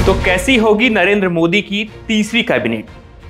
तो कैसी होगी नरेंद्र मोदी की तीसरी कैबिनेट?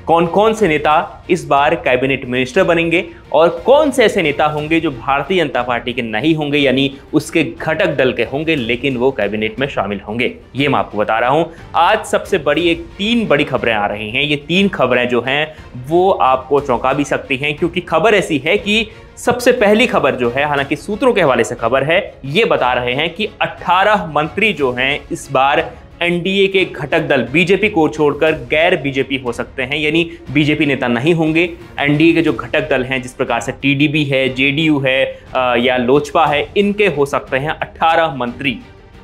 कौन कौन से नेता इस बार कैबिनेट मिनिस्टर बनेंगे और कौन से ऐसे नेता होंगे जो भारतीय जनता पार्टी के नहीं होंगे, यानी उसके घटक दल के होंगे लेकिन वो कैबिनेट में शामिल होंगे, ये मैं आपको बता रहा हूं। आज सबसे बड़ी तीन बड़ी खबरें आ रही हैं। ये तीन खबरें जो हैं वो आपको चौंका भी सकती हैं, क्योंकि खबर ऐसी है कि सबसे पहली खबर जो है, हालांकि सूत्रों के हवाले से खबर है, ये बता रहे हैं कि 18 मंत्री जो हैं इस बार एनडीए के घटक दल बीजेपी को छोड़कर गैर बीजेपी हो सकते हैं, यानी बीजेपी नेता नहीं होंगे। एनडीए के जो घटक दल हैं, जिस प्रकार से टीडीपी है, जेडीयू है या लोजपा है, इनके हो सकते हैं 18 मंत्री।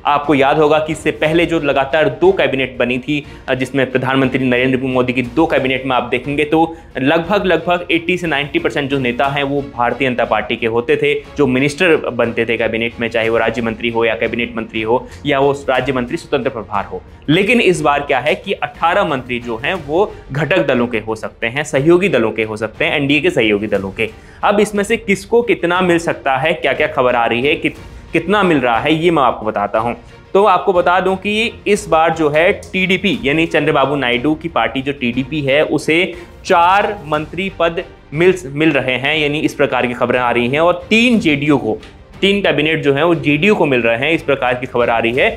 आपको याद होगा कि इससे पहले जो लगातार 2 कैबिनेट बनी थी, जिसमें प्रधानमंत्री नरेंद्र मोदी की 2 कैबिनेट में आप देखेंगे तो लगभग 80 से 90% जो नेता हैं वो भारतीय जनता पार्टी के होते थे, जो मिनिस्टर बनते थे कैबिनेट में, चाहे वो राज्य मंत्री हो या कैबिनेट मंत्री हो या वो राज्य मंत्री स्वतंत्र प्रभार हो। लेकिन इस बार क्या है कि 18 मंत्री जो हैं वो घटक दलों के हो सकते हैं, सहयोगी दलों के हो सकते हैं, एनडीए के सहयोगी दलों के। अब इसमें से किसको कितना मिल सकता है, क्या क्या खबर आ रही है, कितना मिल रहा है, ये मैं आपको बताता हूं। तो आपको बता दूं कि इस बार जो है टीडीपी यानी चंद्रबाबू नायडू की पार्टी जो टीडीपी है उसे 4 मंत्री पद मिल रहे हैं, यानी इस प्रकार की खबरें आ रही हैं। और 3 जेडीयू को, 3 कैबिनेट जो हैं वो जेडीयू को मिल रहे हैं, इस प्रकार की खबर आ रही है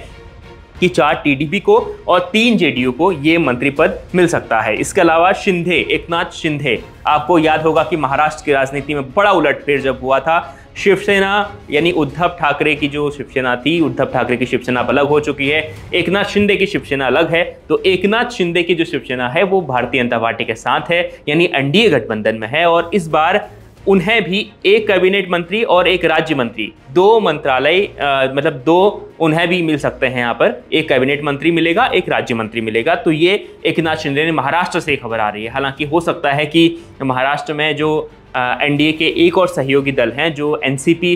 कि 4 टीडीपी को और 3 जेडीयू को ये मंत्री पद मिल सकता है। इसके अलावा शिंदे, एकनाथ शिंदे, आपको याद होगा कि महाराष्ट्र की राजनीति में बड़ा उलटफेर जब हुआ था, शिवसेना यानी उद्धव ठाकरे की जो शिवसेना थी, उद्धव ठाकरे की शिवसेना अलग हो चुकी है, एकनाथ शिंदे की शिवसेना अलग है। तो एकनाथ शिंदे की जो शिवसेना है वो भारतीय जनता पार्टी के साथ है, यानी एनडीए गठबंधन में है। और इस बार उन्हें भी एक कैबिनेट मंत्री और एक राज्य मंत्री, 2 मंत्रालय मतलब 2 उन्हें भी मिल सकते हैं। यहाँ पर एक कैबिनेट मंत्री मिलेगा, एक राज्य मंत्री मिलेगा। तो ये एकनाथ शिंदे ने महाराष्ट्र से खबर आ रही है। हालांकि हो सकता है कि महाराष्ट्र में जो एनडीए के एक और सहयोगी दल हैं, जो एनसीपी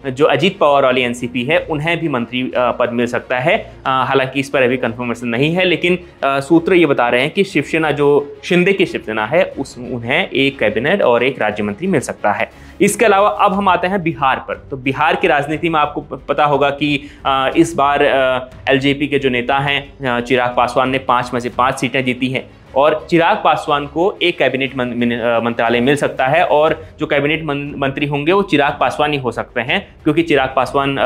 जो अजीत पवार वाली एनसीपी है, उन्हें भी मंत्री पद मिल सकता है। हालांकि इस पर अभी कंफर्मेशन नहीं है, लेकिन सूत्र ये बता रहे हैं कि शिवसेना जो शिंदे की शिवसेना है उन्हें एक कैबिनेट और एक राज्य मंत्री मिल सकता है। इसके अलावा अब हम आते हैं बिहार पर। तो बिहार की राजनीति में आपको पता होगा कि इस बार एलजेपी के जो नेता हैं चिराग पासवान ने 5 में से 5 सीटें जीती हैं और चिराग पासवान को एक कैबिनेट मंत्रालय मिल सकता है। और जो कैबिनेट मंत्री होंगे वो चिराग पासवान ही हो सकते हैं, क्योंकि चिराग पासवान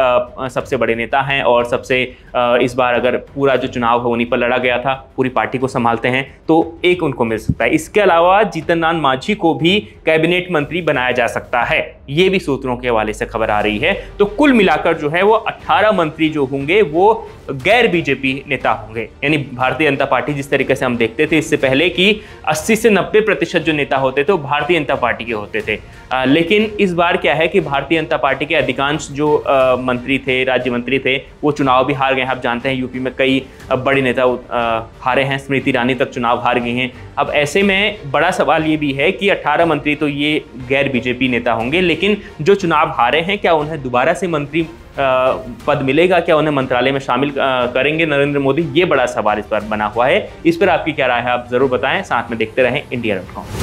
सबसे बड़े नेता हैं और सबसे इस बार अगर पूरा जो चुनाव है उन्हीं पर लड़ा गया था, पूरी पार्टी को संभालते हैं, तो एक उनको मिल सकता है। इसके अलावा जीतन राम मांझी को भी कैबिनेट मंत्री बनाया जा सकता है, ये भी सूत्रों के हवाले से खबर आ रही है। तो कुल मिलाकर जो है वो 18 मंत्री जो होंगे वो गैर बीजेपी नेता होंगे, यानी भारतीय जनता पार्टी जिस तरीके से हम देखते थे इससे पहले कि 80 से 90% जो नेता होते थे वो भारतीय जनता पार्टी के होते थे। लेकिन इस बार क्या है कि भारतीय जनता पार्टी के अधिकांश जो मंत्री थे, राज्य मंत्री थे, वो चुनाव भी हार गए हैं। आप जानते हैं यूपी में कई बड़े नेता हारे हैं, स्मृति ईरानी तक चुनाव हार गई हैं। अब ऐसे में बड़ा सवाल ये भी है कि 18 मंत्री तो ये गैर बीजेपी नेता होंगे, लेकिन जो चुनाव हारे हैं क्या उन्हें दोबारा से मंत्री पद मिलेगा, क्या उन्हें मंत्रालय में शामिल करेंगे नरेंद्र मोदी? ये बड़ा सवाल इस पर बना हुआ है। इस पर आपकी क्या राय है, आप जरूर बताएं। साथ में देखते रहें इंडिया.com।